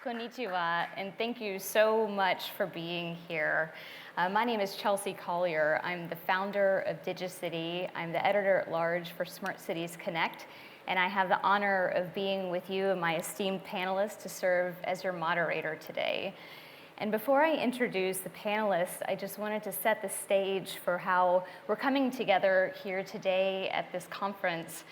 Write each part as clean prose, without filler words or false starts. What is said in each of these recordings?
Konnichiwa, and thank you so much for being here. My name is Chelsea Collier. I'm the founder of Digi.City. I'm the editor-at-large for Smart Cities Connect, and I have the honor of being with you and my esteemed panelists to serve as your moderator today. And before I introduce the panelists, I just wanted to set the stage for how we're coming together here today at this conference.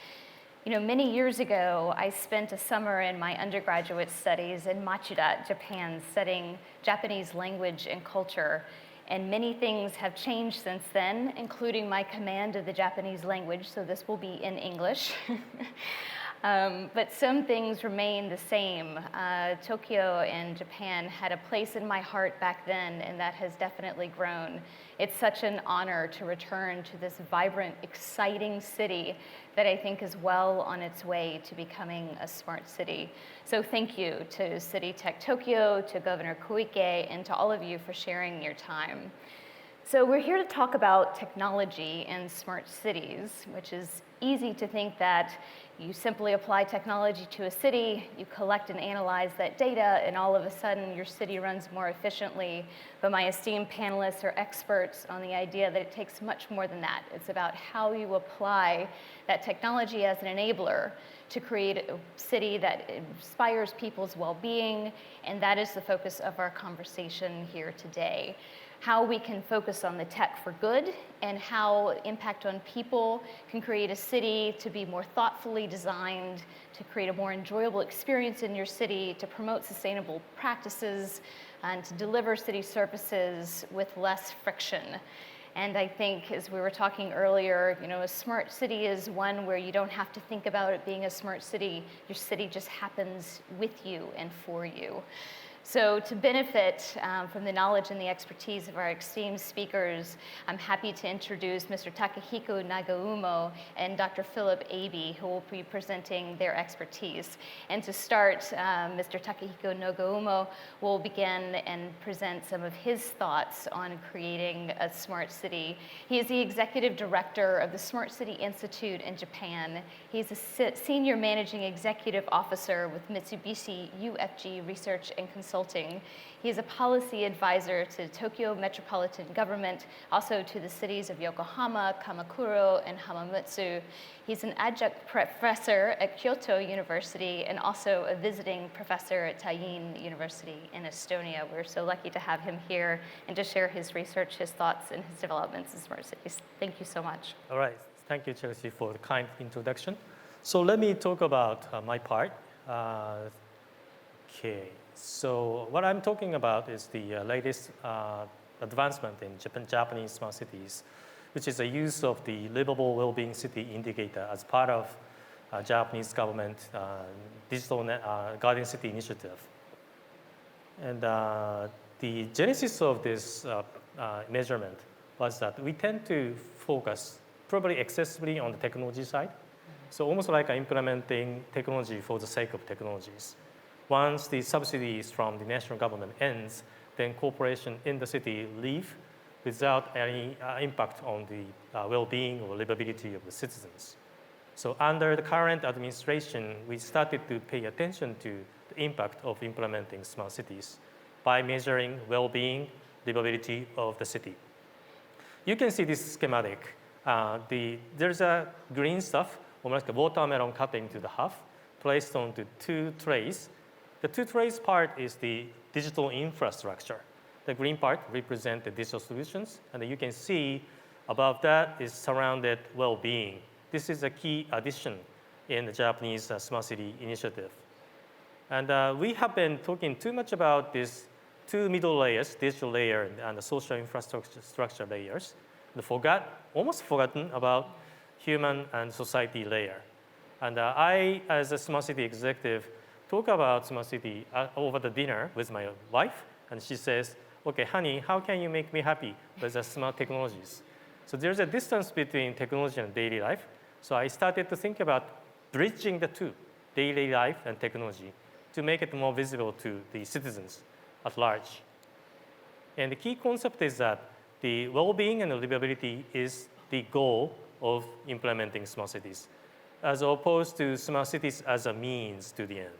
You know, many years ago, I spent a summer in my undergraduate studies in Machida, Japan, studying Japanese language and culture. And many things have changed since then, including my command of the Japanese language, so this will be in English. But some things remain the same. Tokyo and Japan had a place in my heart back then, and that has definitely grown. It's such an honor to return to this vibrant, exciting city that I think is well on its way to becoming a smart city. So thank you to City-Tech.Tokyo, to Governor Koike, and to all of you for sharing your time. So we're here to talk about technology and smart cities, which is easy to think that you simply apply technology to a city, you collect and analyze that data, and all of a sudden your city runs more efficiently. But my esteemed panelists are experts on the idea that it takes much more than that. It's about how you apply that technology as an enabler to create a city that inspires people's well-being, and that is the focus of our conversation here today. How we can focus on the tech for good and how impact on people can create a city to be more thoughtfully designed, to create a more enjoyable experience in your city, to promote sustainable practices, and to deliver city services with less friction. And I think, as we were talking earlier, you know, a smart city is one where you don't have to think about it being a smart city. Your city just happens with you and for you. So to benefit from the knowledge and the expertise of our esteemed speakers, I'm happy to introduce Mr. Takehiko Nagumo and Dr. Philipp Aeby, who will be presenting their expertise. And to start, Mr. Takehiko Nagumo will begin and present some of his thoughts on creating a smart city. He is the executive director of the Smart City Institute in Japan. He's a senior managing executive officer with Mitsubishi UFG Research and Consulting. He is a policy advisor to Tokyo Metropolitan Government, also to the cities of Yokohama, Kamakura, and Hamamatsu. He's an adjunct professor at Kyoto University and also a visiting professor at Tallinn University in Estonia. We're so lucky to have him here and to share his research, his thoughts, and his developments in smart cities. Thank you so much. All right. Thank you, Chelsea, for the kind introduction. So let me talk about my part. Okay. So what I'm talking about is the latest advancement in Japanese smart cities, which is the use of the livable well-being city indicator as part of Japanese government digital garden city initiative. And the genesis of this measurement was that we tend to focus probably excessively on the technology side. So almost like implementing technology for the sake of technologies. Once the subsidies from the national government ends, then corporations in the city leave without any impact on the well-being or livability of the citizens. So under the current administration, we started to pay attention to the impact of implementing smart cities by measuring well-being, livability of the city. You can see this schematic. There's a green stuff, almost like a watermelon cut into the half, placed onto two trays. The two trays part is the digital infrastructure. The green part represents the digital solutions, and you can see above that is surrounded well-being. This is a key addition in the Japanese smart city initiative. And we have been talking too much about these two middle layers, digital layer and the social infrastructure layers, and almost forgotten about human and society layer. And I, as a smart city executive, talk about smart city over the dinner with my wife, and she says, okay, honey, how can you make me happy with the smart technologies? So there's a distance between technology and daily life. So I started to think about bridging the two, daily life and technology, to make it more visible to the citizens at large. And the key concept is that the well-being and the livability is the goal of implementing smart cities, as opposed to smart cities as a means to the end.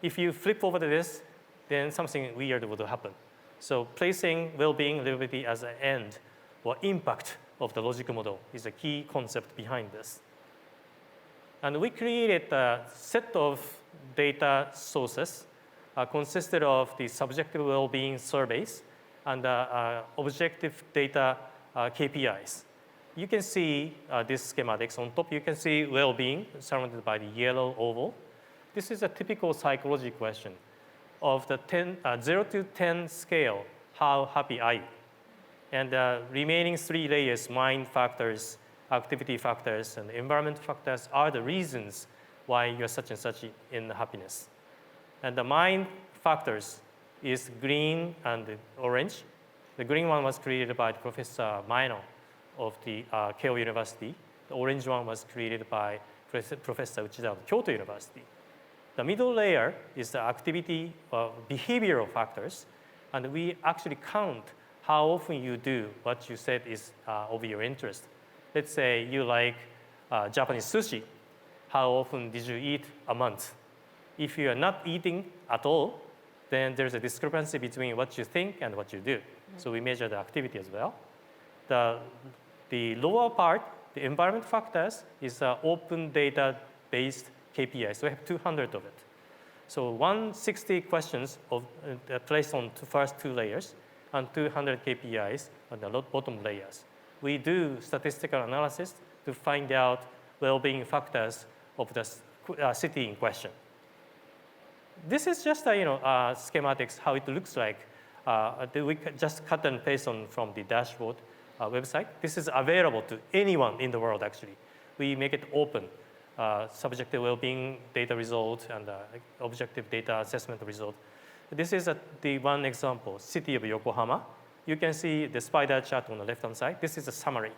If you flip over to this, then something weird would happen. So placing well-being, livability as an end or impact of the logic model is a key concept behind this. And we created a set of data sources consisted of the subjective well-being surveys and objective data KPIs. You can see these schematics. On top, you can see well-being surrounded by the yellow oval. This is a typical psychology question of the 0 to 10 scale, how happy are you? And the remaining 3 layers, mind factors, activity factors, and environment factors are the reasons why you're such and such in happiness. And the mind factors is green and orange. The green one was created by Professor Maeno of the Keio University. The orange one was created by Professor Uchida of Kyoto University. The middle layer is the activity behavioral factors, and we actually count how often you do what you said is of your interest. Let's say you like Japanese sushi. How often did you eat a month? If you are not eating at all, then there's a discrepancy between what you think and what you do. Mm-hmm. So we measure the activity as well. The lower part, the environment factors, is open data-based KPI. So we have 200 of it. So 160 questions placed on the first 2 layers and 200 KPIs on the bottom layers. We do statistical analysis to find out well-being factors of the city in question. This is just schematics, how it looks like. We just cut and paste from the dashboard website. This is available to anyone in the world, actually. We make it open. Subjective well-being data result and objective data assessment result. This is the one example, City of Yokohama. You can see the spider chart on the left-hand side. This is a summary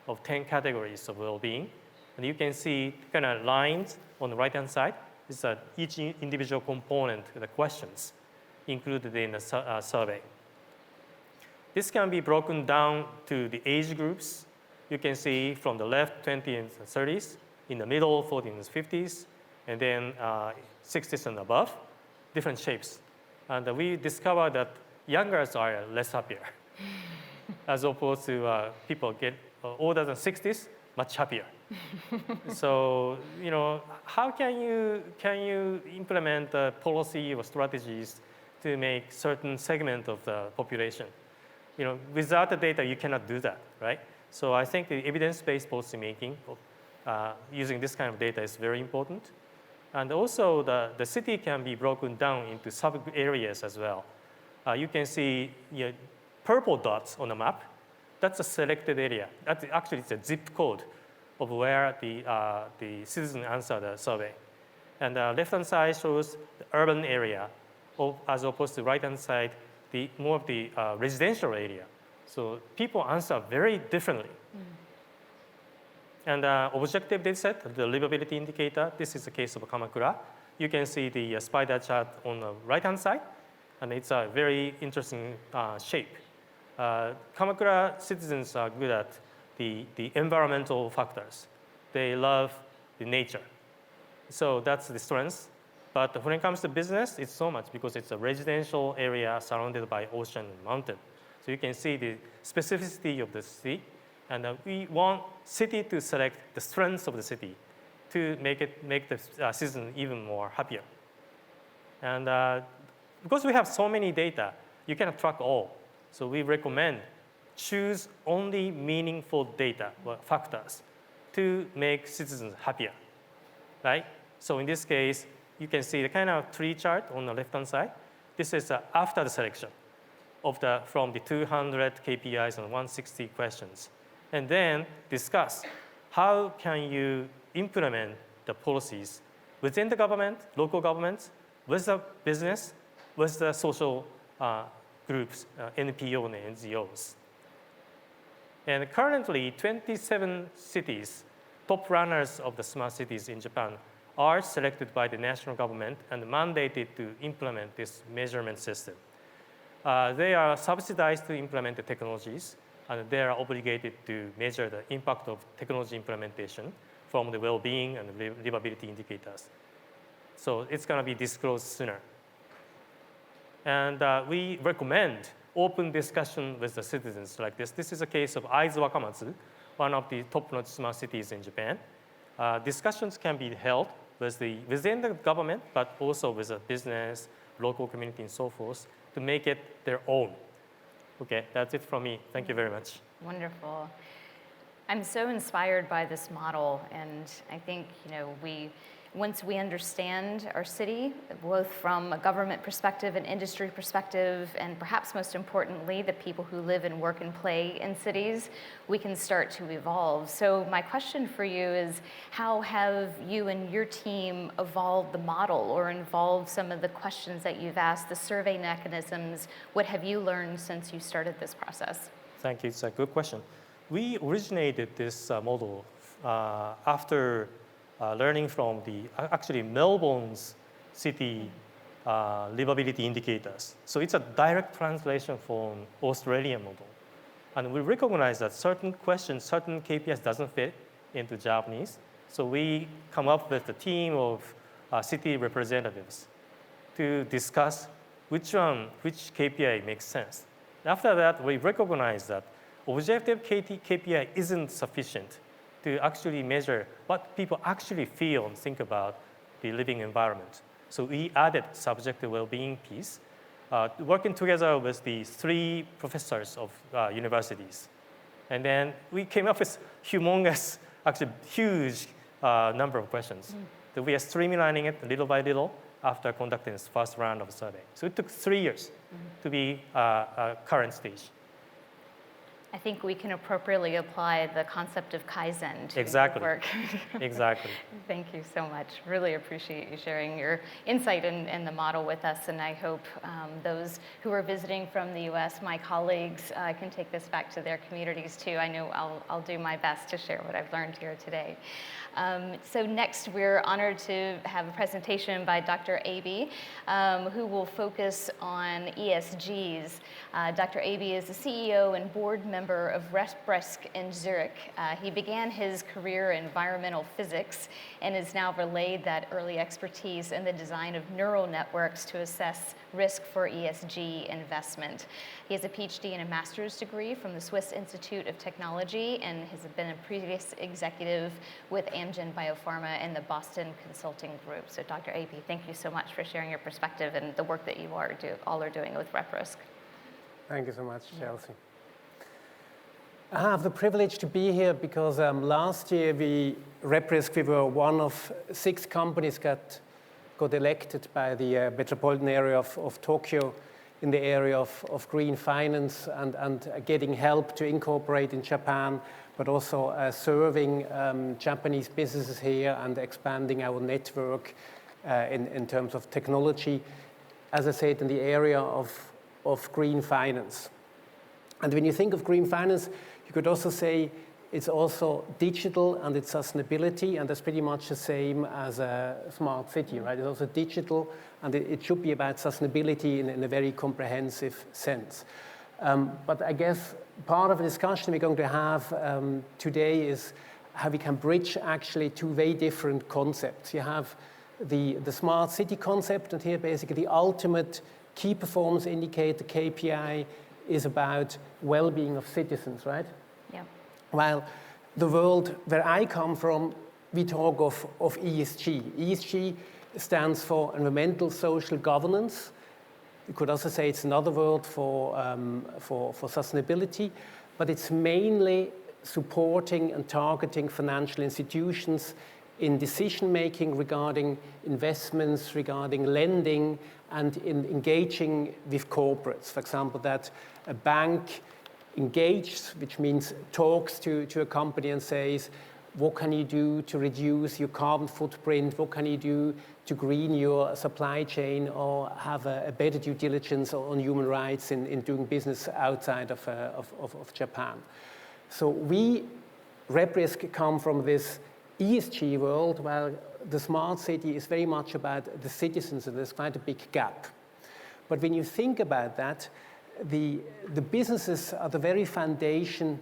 of 10 categories of well-being. And you can see kind of lines on the right-hand side. This is each individual component, the questions included in the survey. This can be broken down to the age groups. You can see from the left, 20s and 30s, in the middle, 40s and 50s, and then 60s and above, different shapes. And we discovered that youngers are less happier, as opposed to people get older than 60s, much happier. So, how can you implement a policy or strategies to make certain segment of the population? Without the data, you cannot do that, right? So I think the evidence-based policy making using this kind of data is very important. And also, the city can be broken down into sub-areas as well. You can see purple dots on the map. That's a selected area. That's actually it's a zip code of where the citizen answered the survey. And the left-hand side shows the urban area, as opposed to right-hand side, more of the residential area. So people answer very differently. Mm. And objective data set, the livability indicator, this is the case of Kamakura. You can see the spider chart on the right-hand side, and it's a very interesting shape. Kamakura citizens are good at the environmental factors. They love the nature. So that's the strength. But when it comes to business, it's so much because it's a residential area surrounded by ocean and mountain. So you can see the specificity of the city. And we want city to select the strengths of the city to make the citizen even more happier. And because we have so many data, you cannot track all. So we recommend choose only meaningful data or factors to make citizens happier, right? So in this case, you can see the kind of tree chart on the left-hand side. This is after the selection from the 200 KPIs and 160 questions. And then discuss how can you implement the policies within the government, local governments, with the business, with the social groups, NPO and NGOs. And currently, 27 cities, top runners of the smart cities in Japan, are selected by the national government and mandated to implement this measurement system. They are subsidized to implement the technologies, and they are obligated to measure the impact of technology implementation from the well-being and livability indicators. So it's going to be disclosed sooner. And we recommend open discussion with the citizens like this. This is a case of Aizu Wakamatsu, one of the top-notch smart cities in Japan. Discussions can be held within the government, but also with the business, local community, and so forth, to make it their own. Okay, that's it from me. Thank you very much. Wonderful. I'm so inspired by this model, and I think once we understand our city, both from a government perspective, an industry perspective, and perhaps most importantly, the people who live and work and play in cities, we can start to evolve. So my question for you is, how have you and your team evolved the model or involved some of the questions that you've asked, the survey mechanisms? What have you learned since you started this process? Thank you. It's a good question. We originated this model after learning from actually Melbourne's city livability indicators. So it's a direct translation from Australian model. And we recognize that certain questions, certain KPIs doesn't fit into Japanese. So we come up with a team of city representatives to discuss which KPI makes sense. After that, we recognize that objective KPI isn't sufficient to actually measure what people actually feel and think about the living environment. So we added subjective well-being piece, working together with the 3 professors of universities. And then we came up with humongous, actually huge number of questions. So we are streamlining it little by little after conducting this first round of survey. So it took 3 years to be current stage. I think we can appropriately apply the concept of Kaizen to Exactly. work. Exactly. Thank you so much. Really appreciate you sharing your insight in the model with us, and I hope those who are visiting from the US, my colleagues, can take this back to their communities too. I know I'll do my best to share what I've learned here today. So next, we're honored to have a presentation by Dr. Aeby, who will focus on ESGs. Dr. Aeby is the CEO and board member of RepRisk in Zurich. He began his career in environmental physics and has now relayed that early expertise in the design of neural networks to assess risk for ESG investment. He has a PhD and a master's degree from the Swiss Institute of Technology and has been a previous executive with Amgen Biopharma and the Boston Consulting Group. So Dr. Aeby, thank you so much for sharing your perspective and the work that you all are doing with RepRisk. Thank you so much, Chelsea. I have the privilege to be here because last year RepRisk, we were one of 6 companies that got elected by the metropolitan area of Tokyo in the area of green finance and getting help to incorporate in Japan, but also serving Japanese businesses here and expanding our network in terms of technology, as I said, in the area of green finance. And when you think of green finance, you could also say it's also digital and it's sustainability, and that's pretty much the same as a smart city, right? It's also digital, and it should be about sustainability in a very comprehensive sense. But I guess part of the discussion we're going to have today is how we can bridge actually 2 very different concepts. You have the smart city concept, and here basically the ultimate key performance indicator, KPI, is about well-being of citizens, right? Yeah. While the world where I come from, we talk of ESG. ESG stands for environmental social governance. You could also say it's another word for sustainability, but it's mainly supporting and targeting financial institutions in decision-making regarding investments, regarding lending, and in engaging with corporates. For example, that a bank engages, which means talks to a company and says, what can you do to reduce your carbon footprint? What can you do to green your supply chain or have a better due diligence on human rights in doing business outside of Japan? So RepRisk come from this ESG world, while the smart city is very much about the citizens, and there's quite a big gap. But when you think about that, the businesses are the very foundation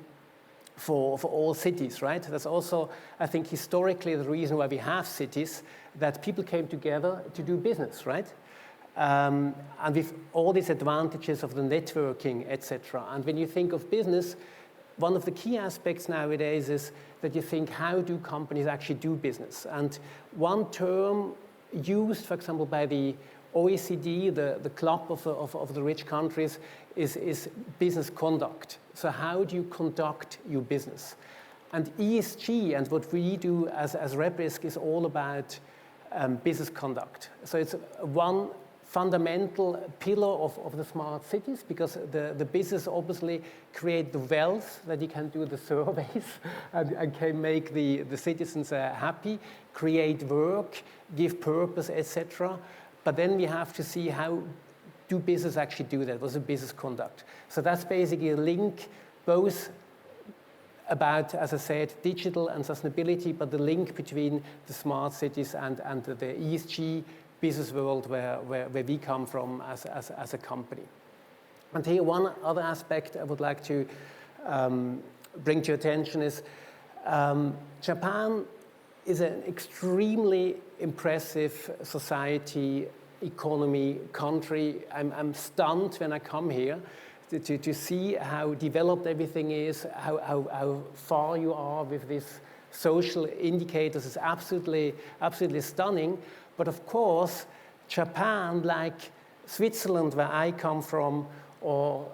for all cities, right? That's also, I think, historically the reason why we have cities, that people came together to do business, right? and with all these advantages of the networking, etc. And when you think of business, one of the key aspects nowadays is that you think, how do companies actually do business? And one term used, for example, by the OECD, the club of the rich countries, is business conduct. So how do you conduct your business? And ESG and what we do as RepRisk is all about business conduct. So it's one fundamental pillar of the smart cities, because the business obviously create the wealth that you can do the surveys and can make the citizens happy, create work, give purpose, etc. But then we have to see how do business actually do that? What's the business conduct? So that's basically a link both about, as I said, digital and sustainability, but the link between the smart cities and the ESG business world where we come from as a company. And here one other aspect I would like to bring to your attention is Japan is an extremely impressive society, economy, country. I'm stunned when I come here to see how developed everything is, how far you are with these social indicators is absolutely stunning. But of course, Japan, like Switzerland, where I come from, or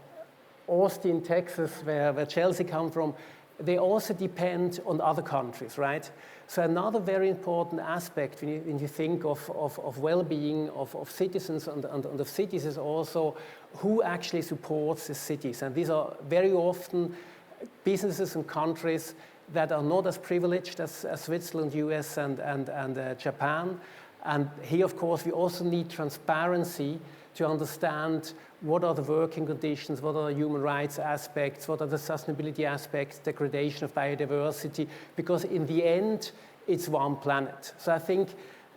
Austin, Texas, where Chelsea come from, they also depend on other countries, right? So another very important aspect when you think of well-being of citizens and of cities is also who actually supports the cities. And these are very often businesses and countries that are not as privileged as Switzerland, US, and Japan. And here, of course, we also need transparency to understand what are the working conditions, what are the human rights aspects, what are the sustainability aspects, degradation of biodiversity, because in the end, it's one planet. So I think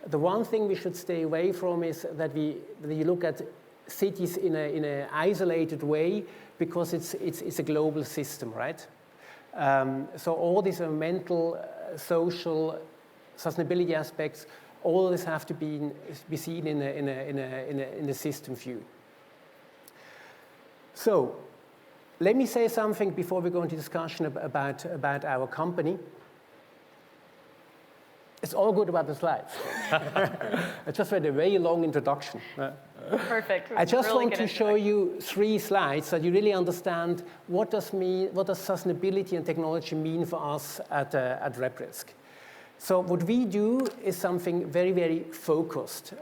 the one thing we should stay away from is that you look at cities in an isolated way, because it's a global system, right? So all these environmental, social, sustainability aspects, all of this have to be seen in a system view. So let me say something before we go into discussion about our company. It's all good about the slides. I just read a very long introduction. Perfect. I just want to show you 3 slides so that you really understand what does sustainability and technology mean for us at RepRisk. So what we do is something very, very focused.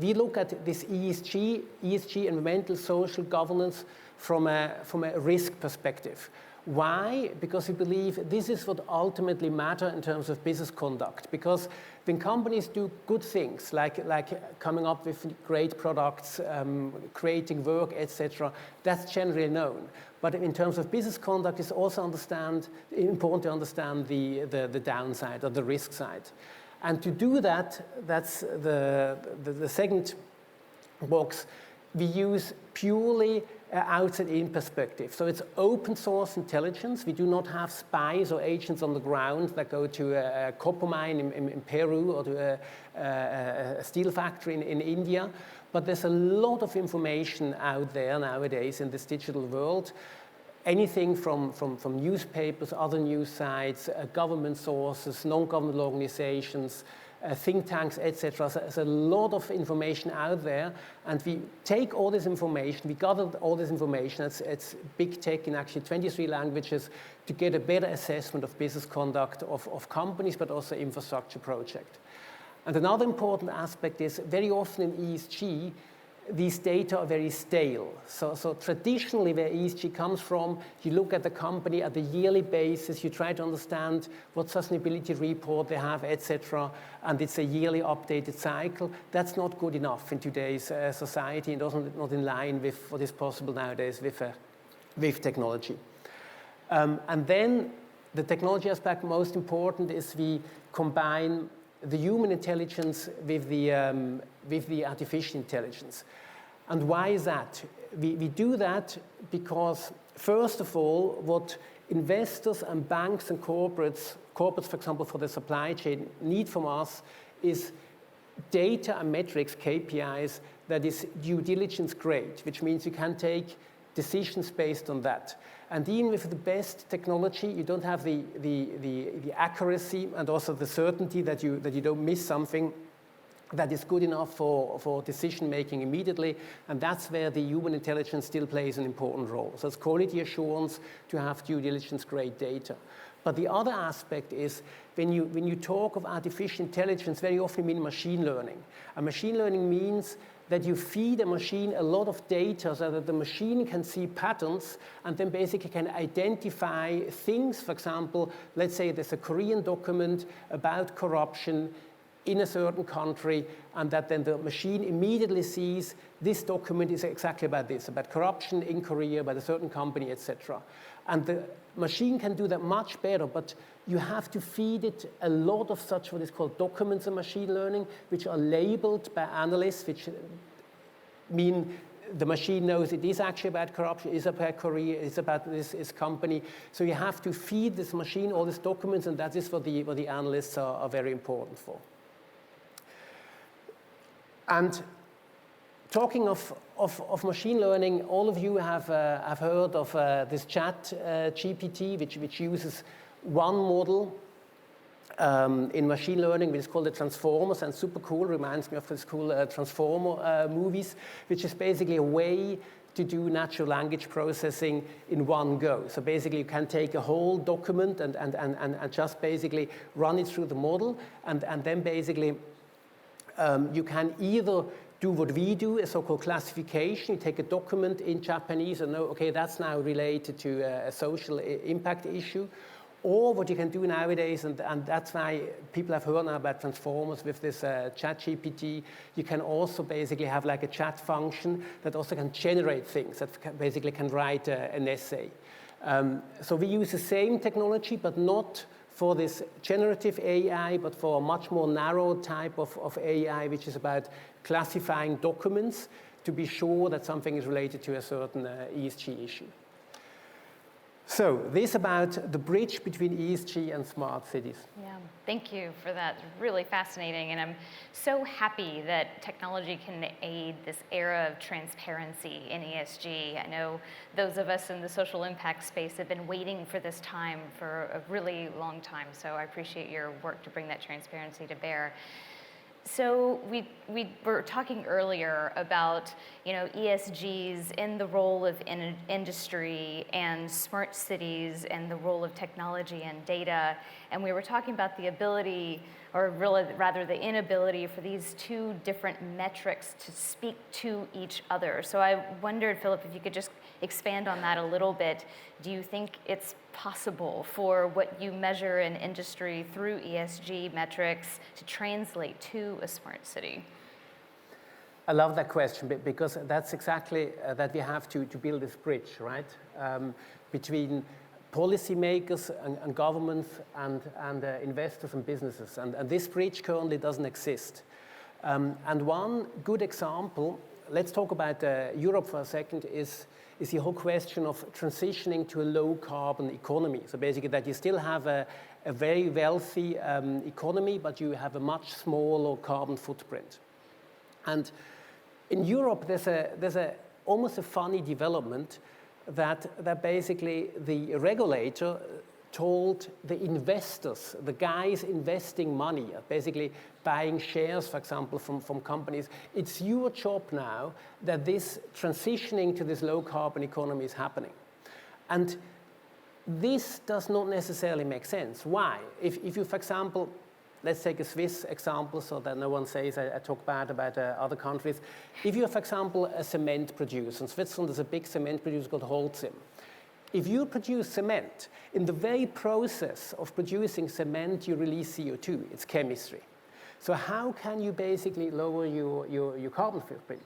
We look at this ESG, environmental, social governance, from a risk perspective. Why? Because we believe this is what ultimately matters in terms of business conduct. Because when companies do good things, like coming up with great products, creating work, etc., that's generally known. But in terms of business conduct, it's also important to understand the downside or the risk side. And to do that, that's the second box. We use purely outside-in perspective. So it's open source intelligence. We do not have spies or agents on the ground that go to a copper mine in Peru or to a steel factory in India. But there's a lot of information out there nowadays in this digital world. Anything from newspapers, other news sites, government sources, non-governmental organizations, think tanks, etc. So there's a lot of information out there, and we take all this information, we gathered all this information, it's big tech in actually 23 languages, to get a better assessment of business conduct of companies, but also infrastructure projects. And another important aspect is very often in ESG, these data are very stale. So traditionally, where ESG comes from, you look at the company at a yearly basis, you try to understand what sustainability report they have, etc., and it's a yearly updated cycle. That's not good enough in today's society, and also not in line with what is possible nowadays with technology. And then the technology aspect, most important, is we combine the human intelligence with the artificial intelligence. And why is that? We do that because, first of all, what investors and banks and corporates, for example, for the supply chain, need from us is data and metrics, KPIs, that is due diligence grade, which means you can take decisions based on that. And even with the best technology, you don't have the accuracy and also the certainty that you don't miss something that is good enough for decision making immediately, and that's where the human intelligence still plays an important role. So it's quality assurance to have due diligence grade data. But the other aspect is when you talk of artificial intelligence, very often you mean machine learning. And machine learning means that you feed a machine a lot of data so that the machine can see patterns and then basically can identify things. For example, let's say there's a Korean document about corruption in a certain country, and that then the machine immediately sees this document is exactly about this, about corruption in Korea by a certain company, etc. And the machine can do that much better, but you have to feed it a lot of such what is called documents in machine learning, which are labeled by analysts, which mean the machine knows it is actually about corruption, is about Korea, is about this company. So you have to feed this machine all these documents, and that is what the analysts are very important for. And talking of machine learning, all of you have heard of this chat GPT, which uses one model in machine learning, which is called the Transformers, and super cool, reminds me of this cool Transformer movies, which is basically a way to do natural language processing in one go. So basically you can take a whole document and just basically run it through the model, and then basically you can either do what we do, a so-called classification. You take a document in Japanese and know, okay, that's now related to a social impact issue. Or what you can do nowadays, and that's why people have heard now about Transformers with this chat GPT, you can also basically have like a chat function that also can generate things, that basically can write an essay. So we use the same technology, but not for this generative AI, but for a much more narrow type of AI, which is about classifying documents to be sure that something is related to a certain ESG issue. So this about the bridge between ESG and smart cities. Yeah, thank you for that. Really fascinating, and I'm so happy that technology can aid this era of transparency in ESG. I know those of us in the social impact space have been waiting for this time for a really long time, so I appreciate your work to bring that transparency to bear. So we were talking earlier about, ESGs in the role of industry and smart cities and the role of technology and data, and we were talking about the ability, or really rather the inability, for these two different metrics to speak to each other. So I wondered, Philipp, if you could just expand on that a little bit. Do you think it's possible for what you measure in industry through ESG metrics to translate to a smart city? I love that question, because that's exactly that we have to build this bridge, right? Between policymakers and governments and investors and businesses. And this bridge currently doesn't exist. And one good example, let's talk about Europe for a second, is the whole question of transitioning to a low carbon economy. So basically that you still have a very wealthy economy, but you have a much smaller carbon footprint. And in Europe, there's almost a funny development that basically the regulator told the investors, the guys investing money, basically buying shares, for example, from companies, it's your job now that this transitioning to this low carbon economy is happening. And this does not necessarily make sense. Why? If you, for example, let's take a Swiss example so that no one says I talk bad about other countries. If you're, for example, a cement producer, in Switzerland there's a big cement producer called Holcim. If you produce cement, in the very process of producing cement, you release CO2. It's chemistry. So how can you basically lower your carbon footprint?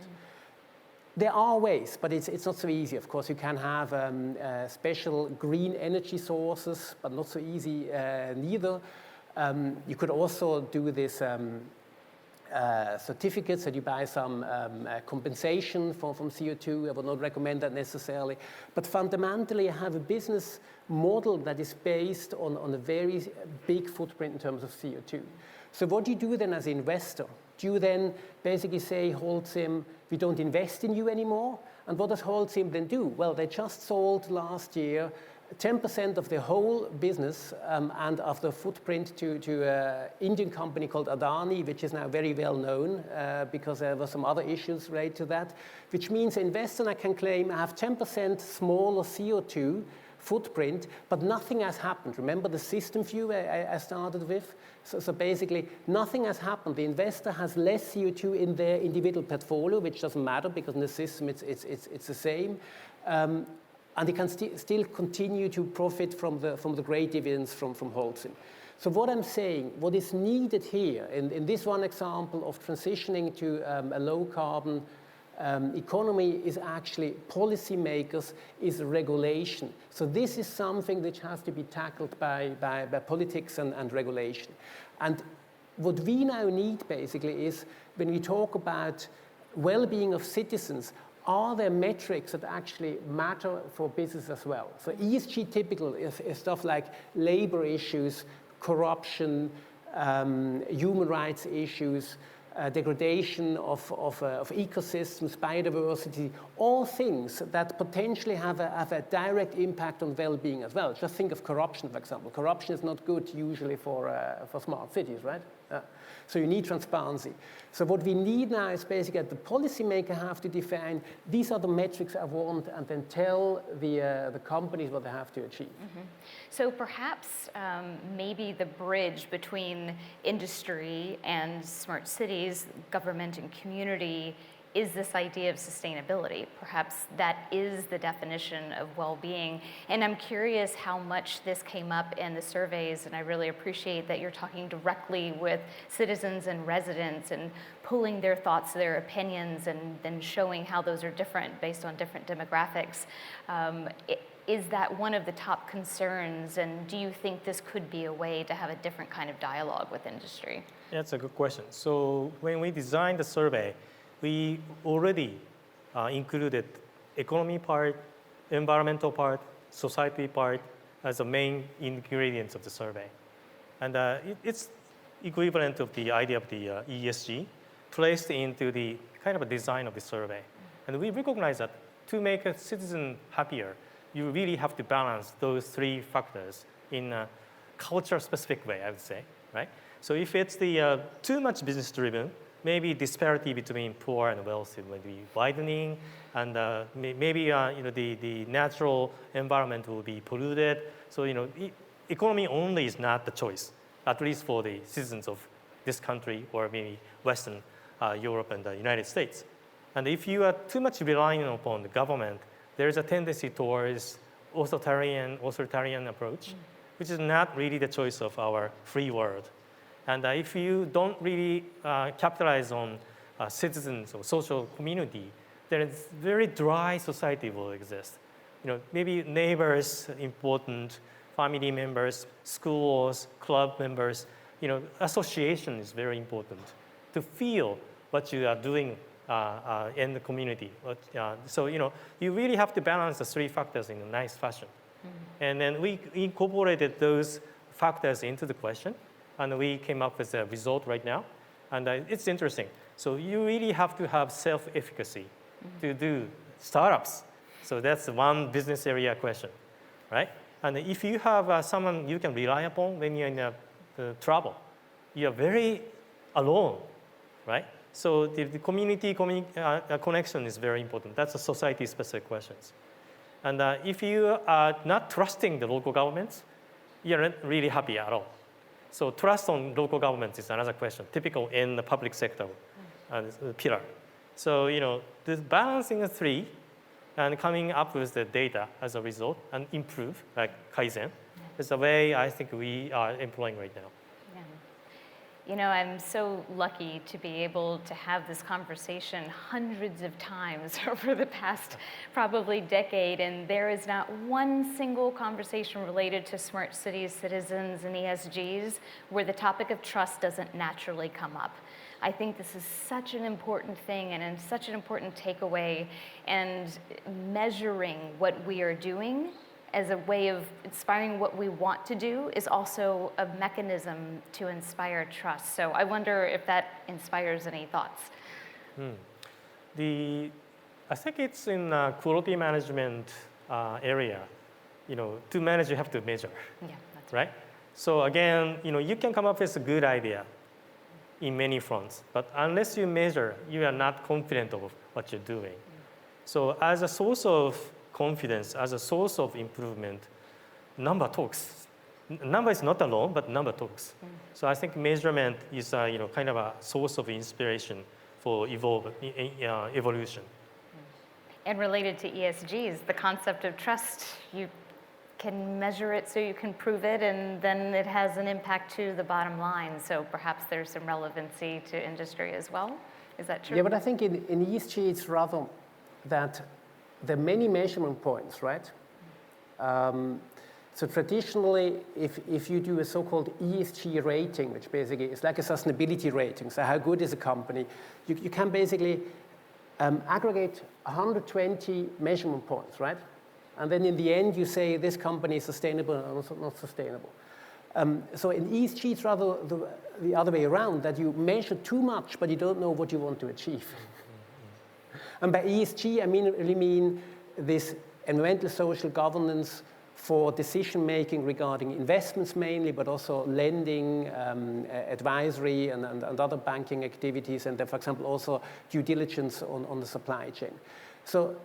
There are ways, but it's not so easy. Of course, you can have special green energy sources, but not so easy neither. You could also do this certificates that you buy some compensation from CO2. I would not recommend that necessarily. But fundamentally, you have a business model that is based on a very big footprint in terms of CO2. So what do you do then as an investor? Do you then basically say, Holcim, we don't invest in you anymore? And what does Holcim then do? Well, they just sold last year 10% of their whole business and of the footprint to an Indian company called Adani, which is now very well known because there were some other issues related to that, which means an investor now can claim I have 10% smaller CO2 footprint, but nothing has happened. Remember the system view I started with? So basically, nothing has happened. The investor has less CO2 in their individual portfolio, which doesn't matter because in the system it's the same. And they can still continue to profit from the great dividends from Holcim. So what I'm saying, what is needed here, in this one example of transitioning to a low-carbon economy is actually policymakers, is regulation. So this is something which has to be tackled by politics and regulation. And what we now need basically is, when we talk about well-being of citizens, are there metrics that actually matter for business as well? So ESG typical is stuff like labor issues, corruption, human rights issues, degradation of ecosystems, biodiversity, all things that potentially have a direct impact on well-being as well. Just think of corruption, for example. Corruption is not good usually for smart cities, right? So you need transparency. So what we need now is basically that the policymaker have to define, these are the metrics I want, and then tell the companies what they have to achieve. Mm-hmm. So perhaps maybe the bridge between industry and smart cities, government and community, is this idea of sustainability. Perhaps that is the definition of well-being. And I'm curious how much this came up in the surveys, and I really appreciate that you're talking directly with citizens and residents and pulling their thoughts, their opinions, and then showing how those are different based on different demographics. Is that one of the top concerns, and do you think this could be a way to have a different kind of dialogue with industry? That's a good question. So when we designed the survey, we already included economy part, environmental part, society part as the main ingredients of the survey. And it's equivalent of the idea of the ESG placed into the kind of a design of the survey. And we recognize that to make a citizen happier, you really have to balance those three factors in a culture-specific way, I would say, right? So if it's the too much business-driven, maybe disparity between poor and wealthy will be widening, and maybe the natural environment will be polluted. So economy only is not the choice, at least for the citizens of this country or maybe Western Europe and the United States. And if you are too much relying upon the government, there is a tendency towards authoritarian approach, which is not really the choice of our free world. And if you don't really capitalize on citizens or social community, then it's very dry society will exist. Maybe neighbors important, family members, schools, club members. Association is very important to feel what you are doing in the community. So you really have to balance the three factors in a nice fashion. Mm-hmm. And then we incorporated those factors into the question. And we came up with a result right now. And it's interesting. So you really have to have self-efficacy to do startups. So that's one business area question, right? And if you have someone you can rely upon when you're in trouble, you're very alone, right? So the community connection is very important. That's a society-specific questions. And if you are not trusting the local governments, you're not really happy at all. So trust on local governments is another question, typical in the public sector pillar. So, the balancing the three and coming up with the data as a result and improve, like Kaizen, is the way I think we are employing right now. I'm so lucky to be able to have this conversation hundreds of times over the past probably decade, and there is not one single conversation related to smart cities, citizens, and ESGs where the topic of trust doesn't naturally come up. I think this is such an important thing and such an important takeaway, and measuring what we are doing as a way of inspiring what we want to do is also a mechanism to inspire trust. So I wonder if that inspires any thoughts. I think it's in quality management area. To manage, you have to measure. Yeah, that's right? So again, you can come up with a good idea in many fronts, but unless you measure, you are not confident of what you're doing. So as a source of confidence, as a source of improvement, number talks. Number is not alone, but number talks. So I think measurement is kind of a source of inspiration for evolution. And related to ESGs, the concept of trust, you can measure it so you can prove it, and then it has an impact to the bottom line. So perhaps there's some relevancy to industry as well. Is that true? Yeah, but I think in ESG it's rather that there are many measurement points, right? So traditionally, if you do a so-called ESG rating, which basically is like a sustainability rating, so how good is a company, you can basically aggregate 120 measurement points, right? And then in the end, you say this company is sustainable and also not sustainable. So in ESG, it's rather the other way around, that you measure too much, but you don't know what you want to achieve. And by ESG, I really mean this environmental social governance for decision-making regarding investments mainly, but also lending, advisory, and other banking activities, and then, for example, also due diligence on the supply chain. So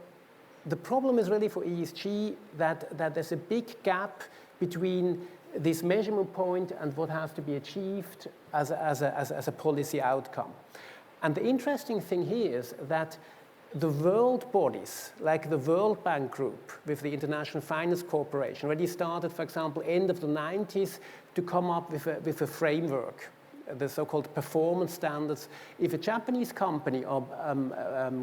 the problem is really for ESG that there's a big gap between this measurement point and what has to be achieved as a policy outcome. And the interesting thing here is that the world bodies, like the World Bank Group with the International Finance Corporation, already started, for example, end of the 90s to come up with a framework, the so-called performance standards. If a Japanese company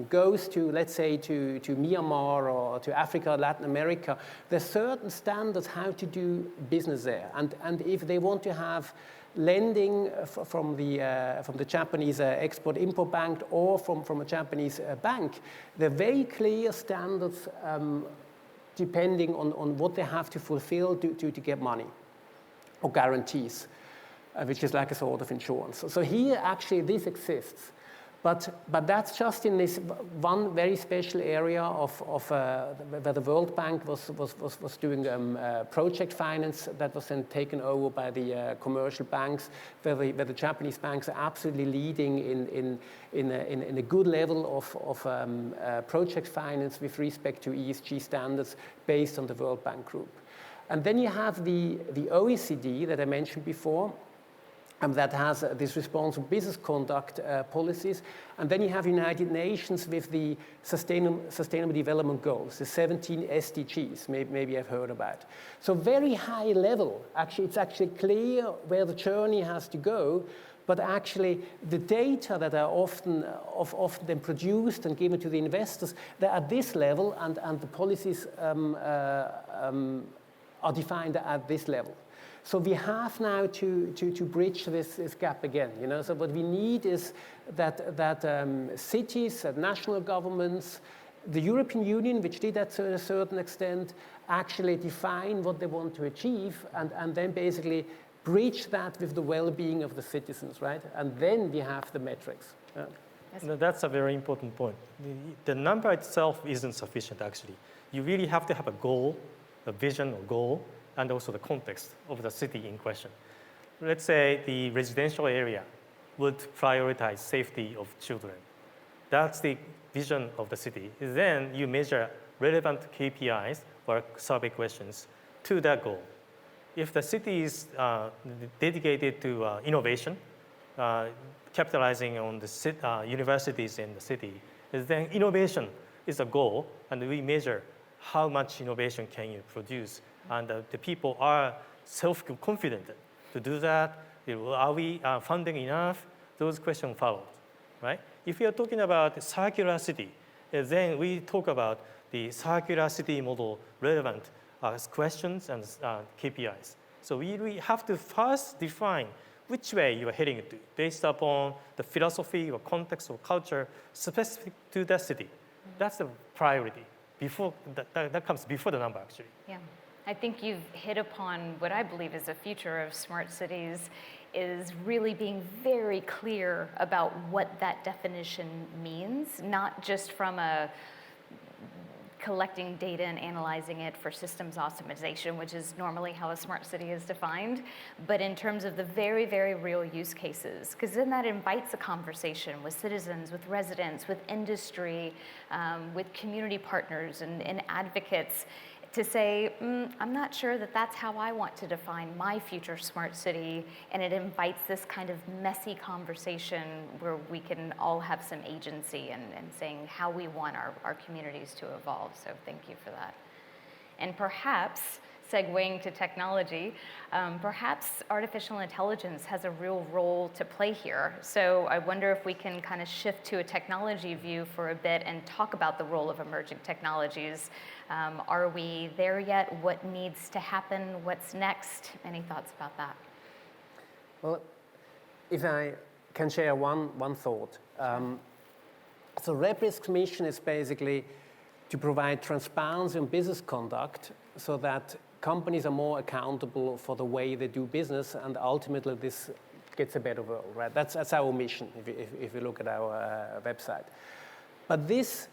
goes to, let's say, to Myanmar or to Africa, Latin America, there's certain standards how to do business there. And if they want to have lending from the Japanese Export-Import Bank or from a Japanese bank, there are very clear standards depending on what they have to fulfill to get money or guarantees, which is like a sort of insurance. So here, actually, this exists. But that's just in this one very special area of where the World Bank was doing project finance that was then taken over by the commercial banks, where the Japanese banks are absolutely leading in a good level of project finance with respect to ESG standards based on the World Bank Group. And then you have the OECD that I mentioned before, that has this responsible business conduct policies. And then you have United Nations with the Sustainable Development Goals, the 17 SDGs, maybe I've heard about. So very high level, actually, it's actually clear where the journey has to go, but actually the data that are often then produced and given to the investors, they're at this level, and the policies are defined at this level. So we have now to bridge this gap again. So what we need is that cities, national governments, the European Union, which did that to a certain extent, actually define what they want to achieve, and then basically bridge that with the well-being of the citizens, right? And then we have the metrics. Yeah. That's a very important point. The number itself isn't sufficient, actually. You really have to have a goal, a vision or goal, and also the context of the city in question. Let's say the residential area would prioritize safety of children. That's the vision of the city. Then you measure relevant KPIs or survey questions to that goal. If the city is dedicated to innovation, capitalizing on the universities in the city, then innovation is a goal, and we measure how much innovation can you produce. And the people are self-confident to do that. Are we funding enough? Those questions follow, right? If we are talking about circular city, then we talk about the circular city model relevant questions and KPIs. So we have to first define which way you are heading to based upon the philosophy or context or culture specific to that city. That's the priority. That comes before the number, actually. Yeah. I think you've hit upon what I believe is the future of smart cities, is really being very clear about what that definition means, not just from a collecting data and analyzing it for systems optimization, which is normally how a smart city is defined, but in terms of the very, very real use cases, because then that invites a conversation with citizens, with residents, with industry, with community partners and advocates, to say, I'm not sure that that's how I want to define my future smart city, and it invites this kind of messy conversation where we can all have some agency and saying how we want our communities to evolve. So thank you for that. And perhaps, segueing to technology, perhaps artificial intelligence has a real role to play here. So I wonder if we can kind of shift to a technology view for a bit and talk about the role of emerging technologies. Are we there yet? What needs to happen? What's next? Any thoughts about that? Well, if I can share one thought. So RepRisk's mission is basically to provide transparency in business conduct so that companies are more accountable for the way they do business, and ultimately this gets a better world, right? That's our mission if you look at our website. But this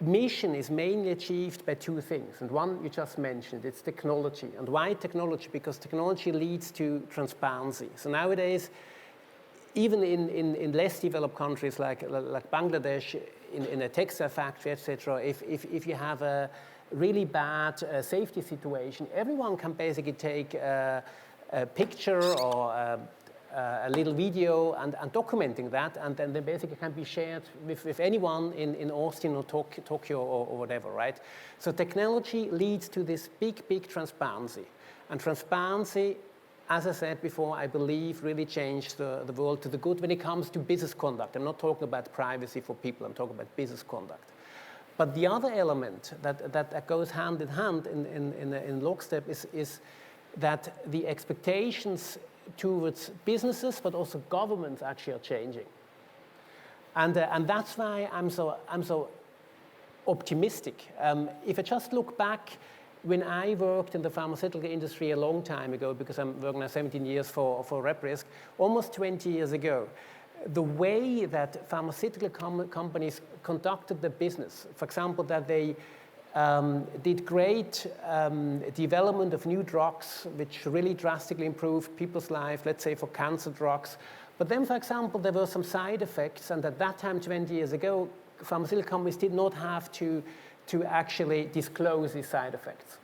mission is mainly achieved by two things, and one you just mentioned, it's technology. And why technology? Because technology leads to transparency. So nowadays, even in less developed countries like Bangladesh, in a textile factory, etc., if you have a really bad safety situation, everyone can basically take a picture or a little video and documenting that, and then they basically can be shared with anyone in Austin or Tokyo or whatever, right? So technology leads to this big transparency. And transparency, as I said before, I believe really changed the world to the good when it comes to business conduct. I'm not talking about privacy for people, I'm talking about business conduct. But the other element that goes hand in hand in lockstep is that the expectations towards businesses, but also governments, actually are changing. And that's why I'm so optimistic. If I just look back, when I worked in the pharmaceutical industry a long time ago, because I'm working now 17 years for RepRisk, almost 20 years ago, the way that pharmaceutical companies conducted their business, for example, that they did great development of new drugs, which really drastically improved people's life, let's say for cancer drugs. But then, for example, there were some side effects, and at that time, 20 years ago, pharmaceutical companies did not have to actually disclose these side effects.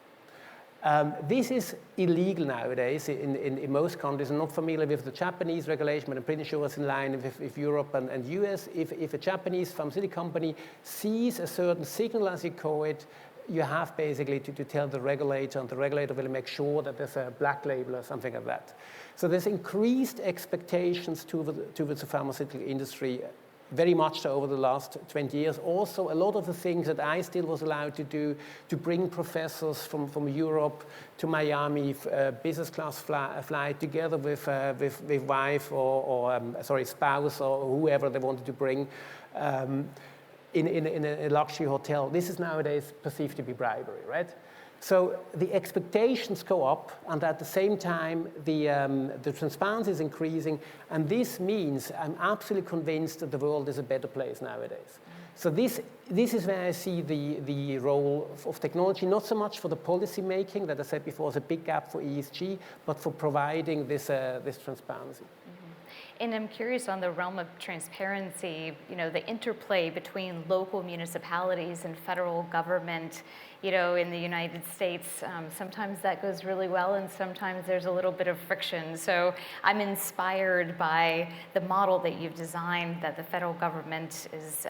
This is illegal nowadays in most countries. I'm not familiar with the Japanese regulation, but I'm pretty sure it's in line with Europe and US. If a Japanese pharmaceutical company sees a certain signal, as you call it, you have basically to tell the regulator, and the regulator will make sure that there's a black label or something like that. So there's increased expectations towards the pharmaceutical industry, very much so over the last 20 years. Also, a lot of the things that I still was allowed to do, to bring professors from Europe to Miami, business class flight together with wife or spouse or whoever they wanted to bring in a luxury hotel. This is nowadays perceived to be bribery, right? So the expectations go up, and at the same time, the transparency is increasing, and this means I'm absolutely convinced that the world is a better place nowadays. So this is where I see the role of technology, not so much for the policy making, that I said before is a big gap for ESG, but for providing this transparency. And I'm curious on the realm of transparency, the interplay between local municipalities and federal government, in the United States, sometimes that goes really well and sometimes there's a little bit of friction. So I'm inspired by the model that you've designed, that the federal government is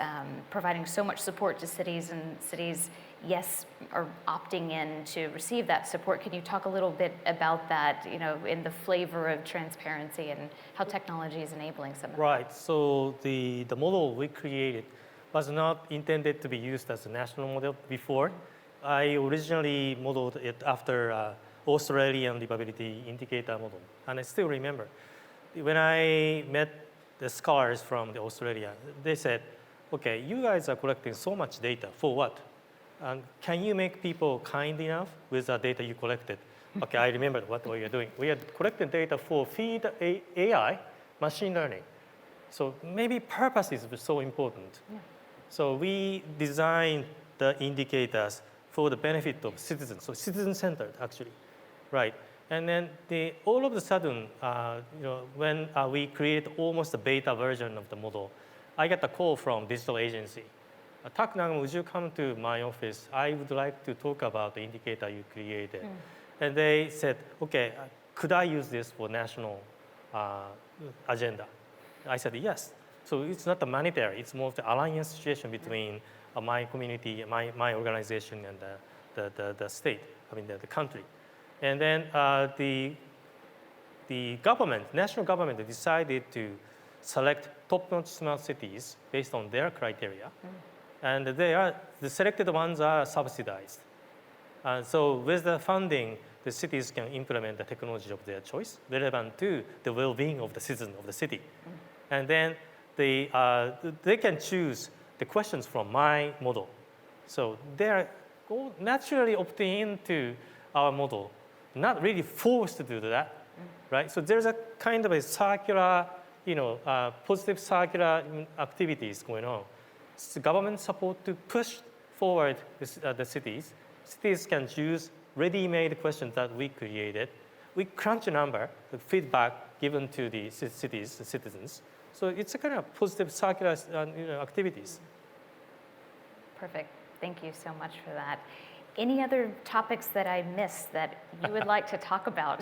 providing so much support to cities, and cities, yes, are opting in to receive that support. Can you talk a little bit about that, in the flavor of transparency and how technology is enabling some of that? Right. So the model we created was not intended to be used as a national model before. I originally modeled it after Australian livability indicator model. And I still remember, when I met the scholars from Australia, they said, okay, you guys are collecting so much data, for what? can you make people kind enough with the data you collected? Okay, I remembered what we are doing. We had collected data for feed AI, machine learning. So maybe purpose is so important. Yeah. So we designed the indicators for the benefit of citizens, so citizen-centered actually, right? And then all of a sudden, when we created almost a beta version of the model, I got a call from digital agency. Tak Nagumo, would you come to my office? I would like to talk about the indicator you created. And they said, okay, could I use this for national agenda? I said, yes. So it's not a monetary, it's more of the alliance situation between my community, my organization, and the state, the country. And then the government, national government, decided to select top-notch smart cities based on their criteria. And the selected ones are subsidized. So with the funding, the cities can implement the technology of their choice relevant to the well-being of the citizens of the city. And then they can choose the questions from my model. So they're naturally opting into our model, not really forced to do that, right? So there's a kind of a circular, positive circular activities going on. It's government support to push forward the cities. Cities can choose ready-made questions that we created. We crunch a number, the feedback given to the cities, the citizens. So it's a kind of positive circular activities. Perfect. Thank you so much for that. Any other topics that I missed that you would like to talk about?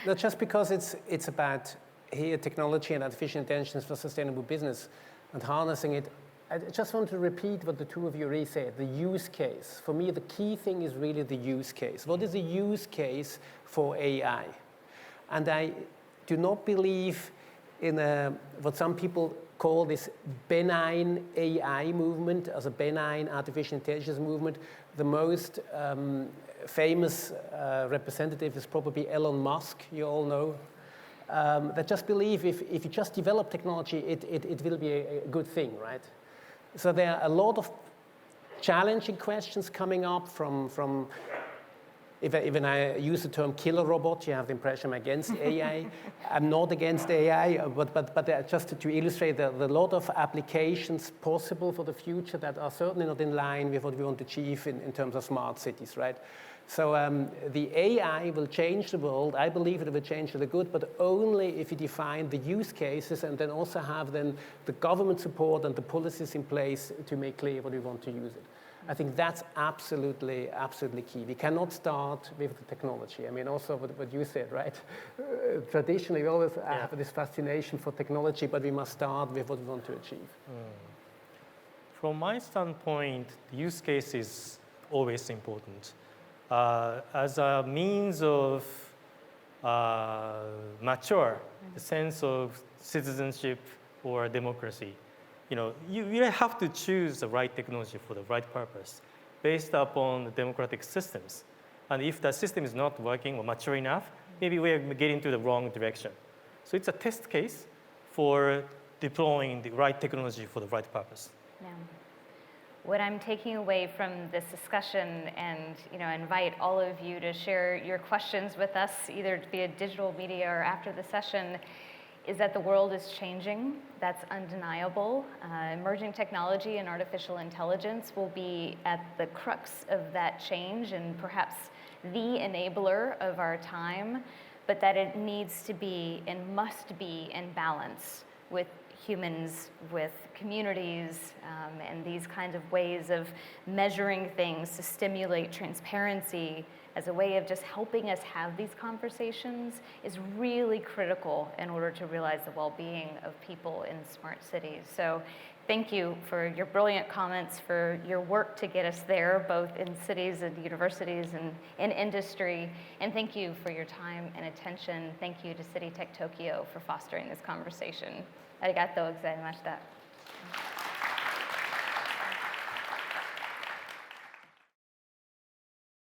No, just because it's about here technology and artificial intelligence for sustainable business and harnessing it. I just want to repeat what the two of you already said, the use case. For me, the key thing is really the use case. What is the use case for AI? And I do not believe in what some people call this benign AI movement, as a benign artificial intelligence movement. The most famous representative is probably Elon Musk, you all know. That just believe if you just develop technology, it will be a good thing, right? So there are a lot of challenging questions coming up from even I use the term killer robot, you have the impression I'm against AI. I'm not against AI, but just to illustrate the lot of applications possible for the future that are certainly not in line with what we want to achieve in terms of smart cities, right? So the AI will change the world. I believe it will change for the good, but only if you define the use cases and then also have then the government support and the policies in place to make clear what we want to use it. I think that's absolutely, absolutely key. We cannot start with the technology. I mean, also what you said, right? Traditionally, we always have this fascination for technology, but we must start with what we want to achieve. From my standpoint, the use case is always important. As a means of mature the sense of citizenship or democracy, you have to choose the right technology for the right purpose based upon the democratic systems. And if the system is not working or mature enough, maybe we are getting to the wrong direction. So it's a test case for deploying the right technology for the right purpose. Yeah. What I'm taking away from this discussion, and invite all of you to share your questions with us, either via digital media or after the session, is that the world is changing. That's undeniable. Emerging technology and artificial intelligence will be at the crux of that change and perhaps the enabler of our time, but that it needs to be and must be in balance with humans, with communities, and these kinds of ways of measuring things to stimulate transparency as a way of just helping us have these conversations is really critical in order to realize the well-being of people in smart cities. So thank you for your brilliant comments, for your work to get us there, both in cities and universities and in industry. And thank you for your time and attention. Thank you to City-Tech Tokyo for fostering this conversation. ありがとうございました。